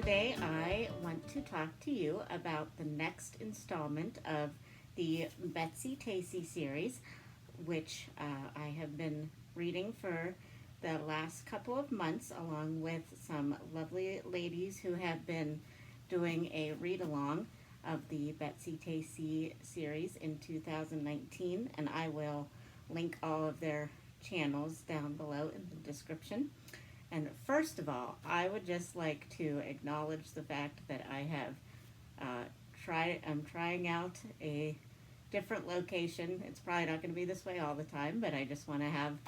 Today I want to talk to you about the next installment of the Betsy-Tacy series, which I have been reading for the last couple of months along with some lovely ladies who have been doing a read-along of the Betsy-Tacy series in 2019, and I will link all of their channels down below in the description. And first of all, I would just like to acknowledge the fact that I have I'm trying out a different location. It's probably not going to be this way all the time, but I just want to have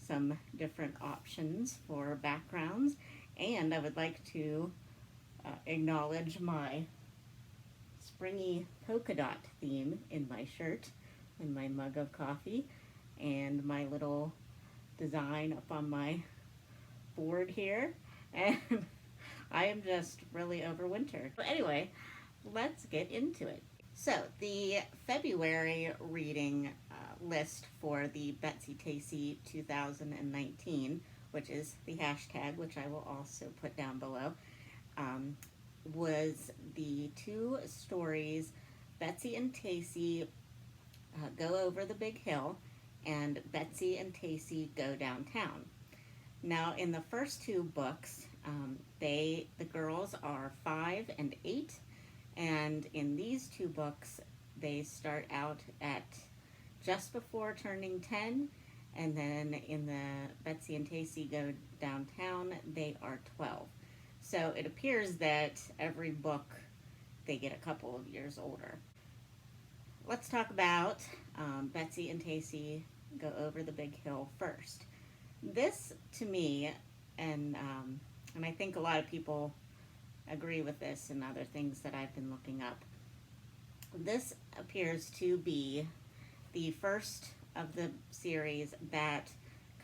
some different options for backgrounds. And I would like to acknowledge my springy polka dot theme in my shirt, in my mug of coffee, and my little design up on my board here, and I am just really overwintered. But anyway, let's get into it. So the February reading list for the Betsy-Tacy 2019, which is the hashtag, which I will also put down below, was the two stories Betsy and Tacy Go Over the Big Hill and Betsy and Tacy Go Downtown. Now, in the first two books, the girls are 5 and 8, and in these two books, they start out at just before turning 10, and then in the Betsy and Tacy Go Downtown, they are 12. So it appears that every book, they get a couple of years older. Let's talk about Betsy and Tacy Go Over the Big Hill first. This, to me, and I think a lot of people agree with this and other things that I've been looking up, this appears to be the first of the series that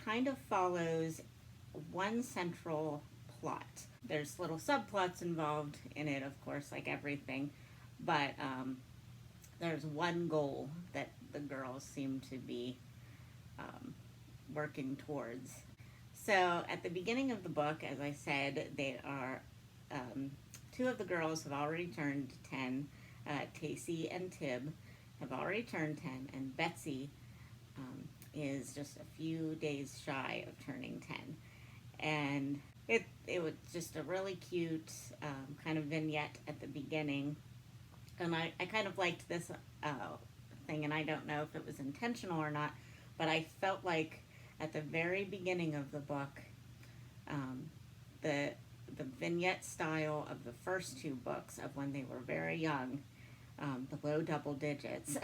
kind of follows one central plot. There's little subplots involved in it, of course, like everything, but there's one goal that the girls seem to be working towards. So at the beginning of the book, as I said, they are two of the girls have already turned 10. Tacy and Tib have already turned 10, and Betsy is just a few days shy of turning 10. And it was just a really cute kind of vignette at the beginning, and I kind of liked this thing, and I don't know if it was intentional or not, but I felt like at the very beginning of the book, the vignette style of the first two books of when they were very young, the low double digits,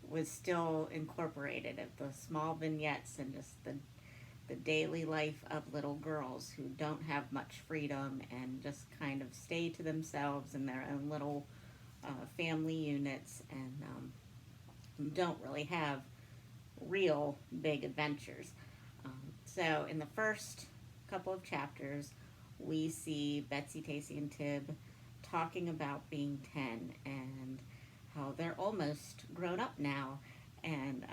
was still incorporated of the small vignettes and just the daily life of little girls who don't have much freedom and just kind of stay to themselves in their own little family units and don't really have real big adventures. So in the first couple of chapters, we see Betsy, Tacy, and Tib talking about being 10 and how they're almost grown up now, and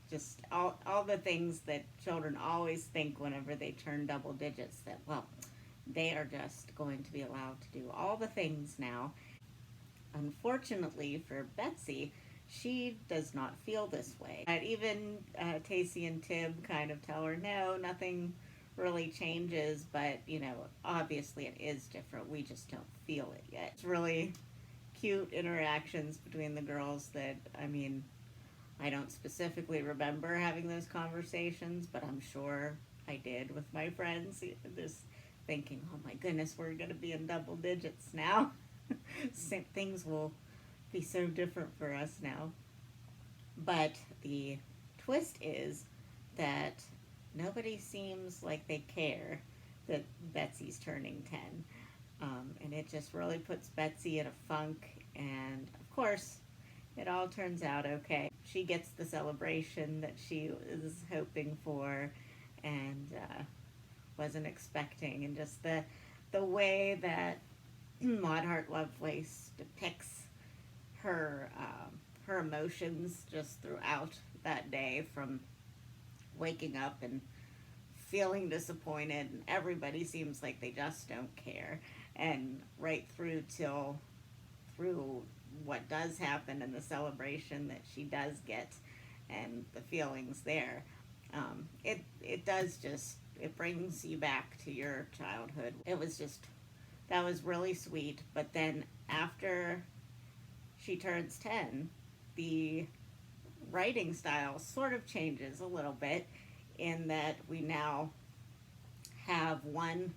just all the things that children always think whenever they turn double digits, that, well, they are just going to be allowed to do all the things now. Unfortunately for Betsy, she does not feel this way. And even Tacy and Tib kind of tell her, no, nothing really changes, but, you know, obviously it is different. We just don't feel it yet. It's really cute interactions between the girls that, I mean, I don't specifically remember having those conversations, but I'm sure I did with my friends, just thinking, oh my goodness, we're going to be in double digits now. Things will be so different for us now. But the twist is that nobody seems like they care that Betsy's turning 10. And it just really puts Betsy in a funk, and of course it all turns out okay. She gets the celebration that she is hoping for and wasn't expecting, and just the way that Maud Hart Lovelace depicts her emotions just throughout that day, from waking up and feeling disappointed, and everybody seems like they just don't care. And right through what does happen in the celebration that she does get, and the feelings there, it does just, it brings you back to your childhood. It was just, that was really sweet. But then after she turns 10, the writing style sort of changes a little bit, in that we now have one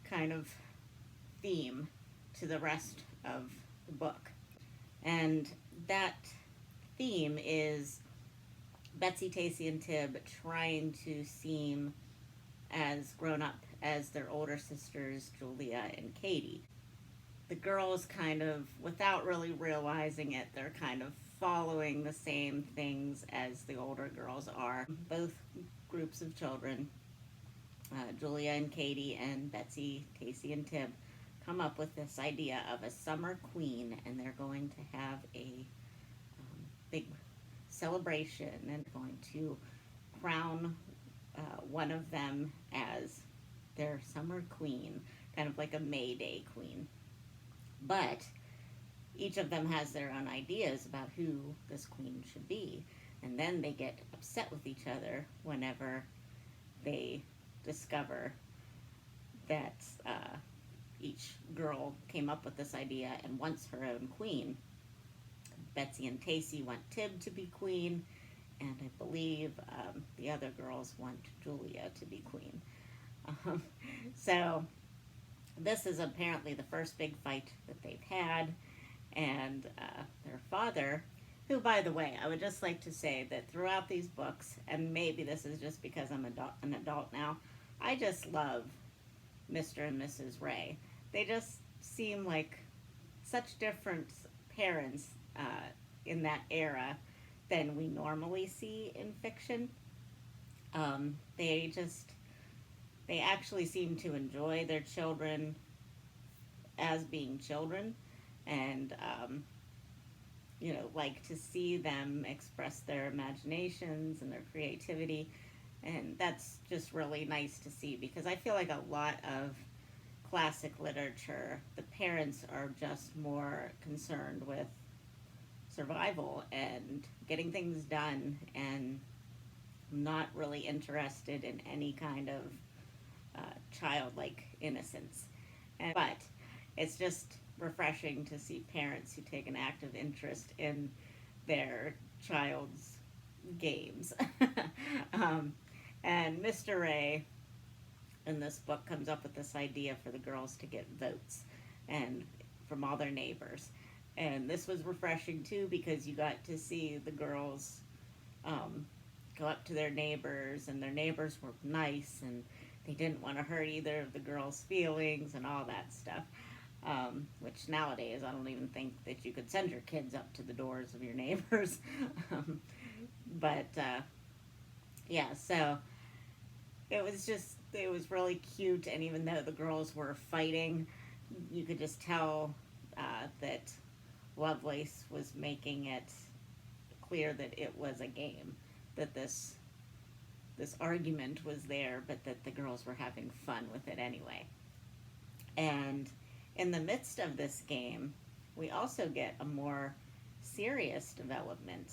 kind of theme to the rest of the book. And that theme is Betsy-Tacy and Tib trying to seem as grown up as their older sisters, Julia and Katie. The girls kind of, without really realizing it, they're kind of following the same things as the older girls are. Both groups of children, Julia and Katie and Betsy-Tacy and Tib, come up with this idea of a summer queen, and they're going to have a big celebration and going to crown one of them as their summer queen, kind of like a May Day queen. But each of them has their own ideas about who this queen should be, and then they get upset with each other whenever they discover that each girl came up with this idea and wants her own queen. Betsy and Tacy want Tib to be queen, and I believe the other girls want Julia to be queen. So this is apparently the first big fight that they've had, and their father, who, by the way, I would just like to say that throughout these books, and maybe this is just because I'm an adult now, I just love Mr. and Mrs. Ray. They just seem like such different parents in that era than we normally see in fiction. They actually seem to enjoy their children as being children, and like to see them express their imaginations and their creativity. And that's just really nice to see, because I feel like a lot of classic literature, the parents are just more concerned with survival and getting things done, and not really interested in any kind of childlike innocence. But it's just refreshing to see parents who take an active interest in their child's games. And Mr. Ray in this book comes up with this idea for the girls to get votes and from all their neighbors. And this was refreshing too, because you got to see the girls go up to their neighbors, and their neighbors were nice, and they didn't want to hurt either of the girls' feelings and all that stuff. Which nowadays I don't even think that you could send your kids up to the doors of your neighbors. Yeah, so it was really cute, and even though the girls were fighting, you could just tell that Lovelace was making it clear that it was a game, that this argument was there, but that the girls were having fun with it anyway. And in the midst of this game, we also get a more serious development,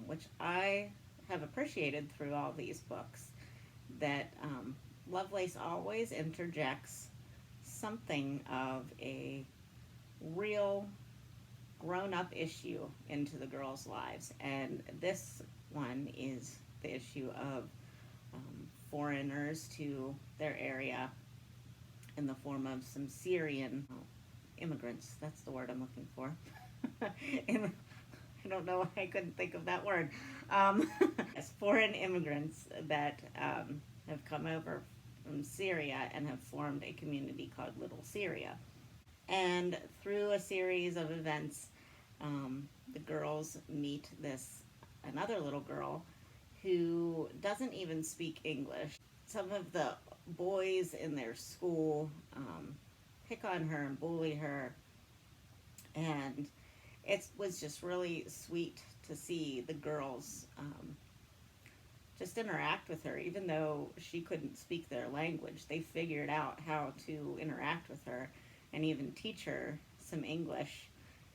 which I have appreciated through all these books, that Lovelace always interjects something of a real grown-up issue into the girls' lives. And this one is the issue of foreigners to their area in the form of some Syrian immigrants. That's the word I'm looking for. I don't know why I couldn't think of that word. Yes, foreign immigrants that have come over from Syria and have formed a community called Little Syria. And through a series of events, the girls meet another little girl who doesn't even speak English. Some of the boys in their school pick on her and bully her, and it was just really sweet to see the girls just interact with her, even though she couldn't speak their language. They figured out how to interact with her and even teach her some English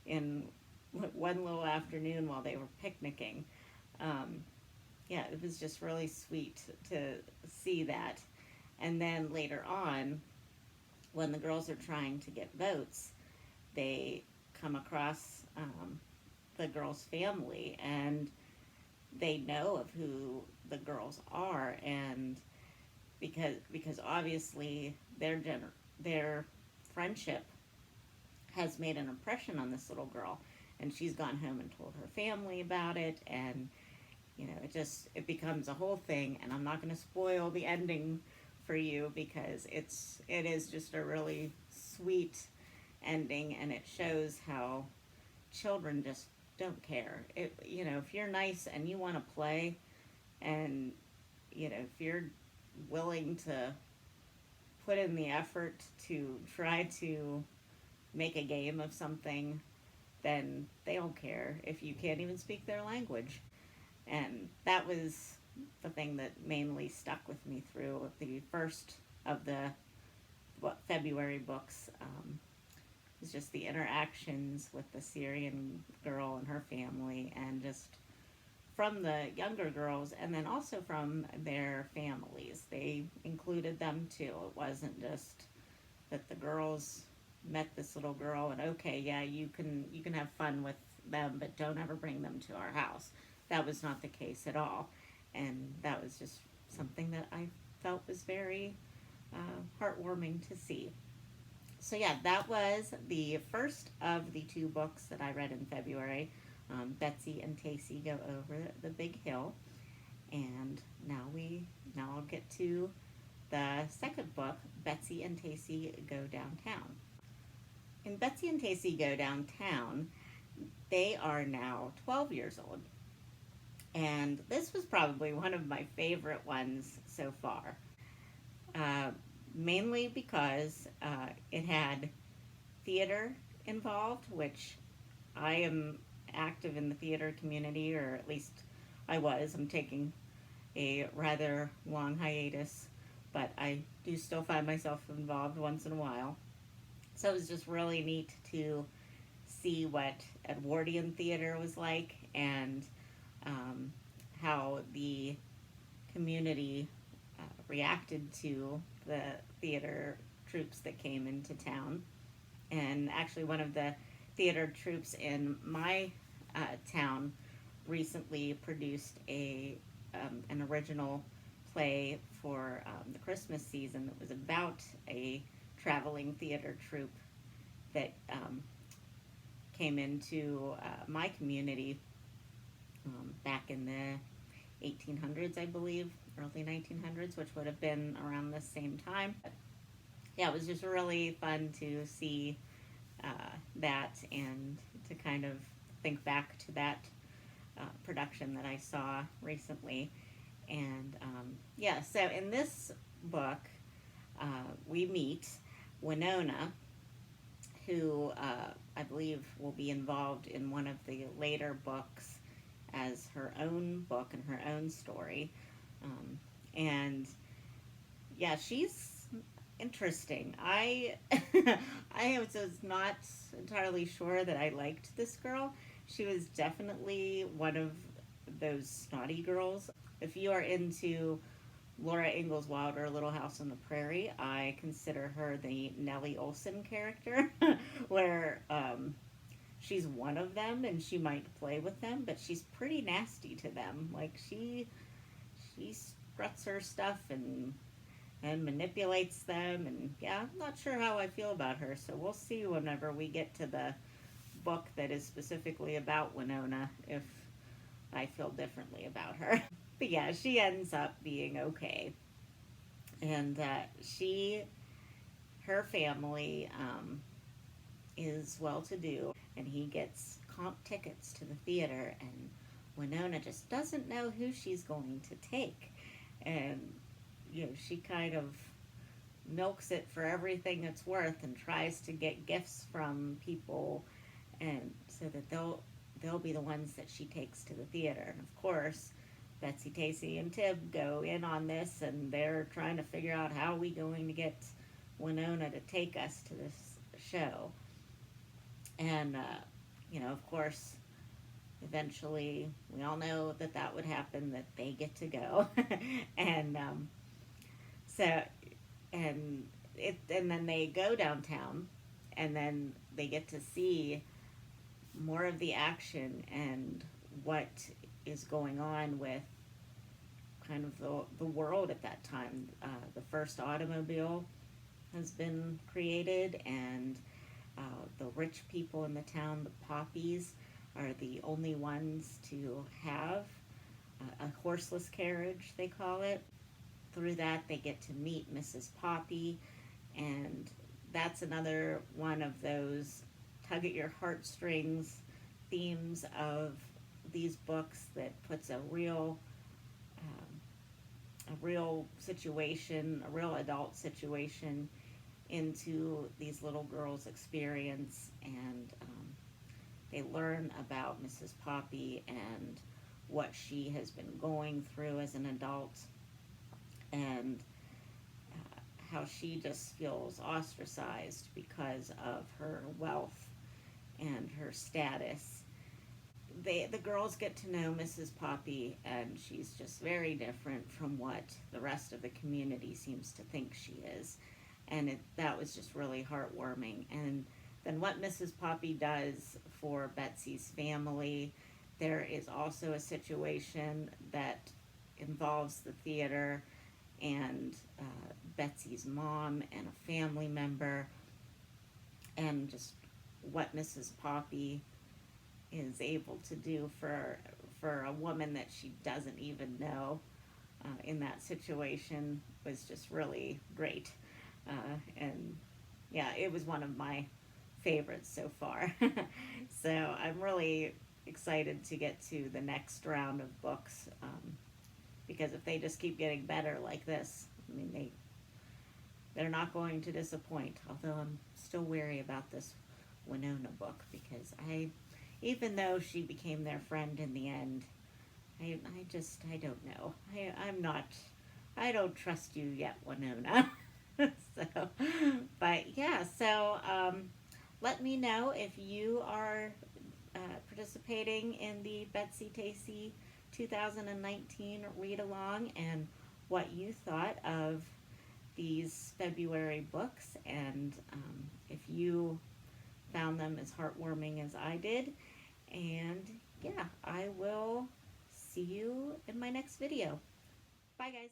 in one little afternoon while they were picnicking. Um, yeah, it was just really sweet to see that. And then later on, when the girls are trying to get votes, they come across the girl's family, and they know of who the girls are, and because obviously their friendship has made an impression on this little girl, and she's gone home and told her family about it, and it becomes a whole thing. And I'm not going to spoil the ending for you, because it is just a really sweet ending, and it shows how children just don't care. If you're nice and you want to play, and if you're willing to put in the effort to try to make a game of something, then they don't care if you can't even speak their language. And that was the thing that mainly stuck with me through the first of the February books. Was just the interactions with the Syrian girl and her family, and just from the younger girls, and then also from their families. They included them too. It wasn't just that the girls met this little girl and, okay, yeah, you can have fun with them, but don't ever bring them to our house. That was not the case at all. And that was just something that I felt was very heartwarming to see. So yeah, that was the first of the two books that I read in February. Betsy and Tacy Go Over the Big Hill. And now I'll get to the second book, Betsy and Tacy Go Downtown. In Betsy and Tacy Go Downtown, they are now 12 years old. And this was probably one of my favorite ones so far. Mainly because it had theater involved, which I am active in the theater community, or at least I was. I'm taking a rather long hiatus, but I do still find myself involved once in a while. So it was just really neat to see what Edwardian theater was like, and how the community reacted to the theater troops that came into town. And actually, one of the theater troops in my town recently produced an original play for the Christmas season that was about a traveling theater troupe that came into my community back in the 1800s, I believe, early 1900s, which would have been around the same time. Yeah, it was just really fun to see that, and to kind of think back to that production that I saw recently. And yeah, so in this book, we meet Winona, who I believe will be involved in one of the later books as her own book and her own story. And yeah, she's interesting. I I was not entirely sure that I liked this girl. She was definitely one of those snotty girls. If you are into Laura Ingalls Wilder, Little House on the Prairie, I consider her the Nellie Olson character, where she's one of them and she might play with them, but she's pretty nasty to them. Like she struts her stuff and manipulates them, and yeah, I'm not sure how I feel about her. So we'll see whenever we get to the book that is specifically about Winona, if I feel differently about her. But yeah, she ends up being okay. And her family is well-to-do, and he gets comp tickets to the theater, and Winona just doesn't know who she's going to take. And, she kind of milks it for everything it's worth and tries to get gifts from people, and so that they'll be the ones that she takes to the theater. And of course, Betsy-Tacy and Tib go in on this, and they're trying to figure out how are we going to get Winona to take us to this show. And, of course, eventually we all know that that would happen, that they get to go. and so, and and then they go downtown, and then they get to see more of the action and what is going on with kind of the world at that time. The first automobile has been created, and the rich people in the town, the Poppies, are the only ones to have a horseless carriage, they call it. Through that, they get to meet Mrs. Poppy, and that's another one of those tug at your heartstrings themes of these books that puts a real situation, a real adult situation into these little girls' experience, and they learn about Mrs. Poppy and what she has been going through as an adult, and how she just feels ostracized because of her wealth and her status. The girls get to know Mrs. Poppy, and she's just very different from what the rest of the community seems to think she is, and that was just really heartwarming. And then what Mrs. Poppy does for Betsy's family, there is also a situation that involves the theater and Betsy's mom and a family member, and just what Mrs. Poppy is able to do for a woman that she doesn't even know in that situation was just really great. And yeah, it was one of my favorites so far. So I'm really excited to get to the next round of books, because if they just keep getting better like this, I mean, they're not going to disappoint. Although I'm still wary about this Winona book, because even though she became their friend in the end, I don't know. I don't trust you yet, Winona. So, but yeah, so let me know if you are participating in the Betsy-Tacy 2019 read along, and what you thought of these February books, and if you found them as heartwarming as I did. And yeah, I will see you in my next video. Bye, guys.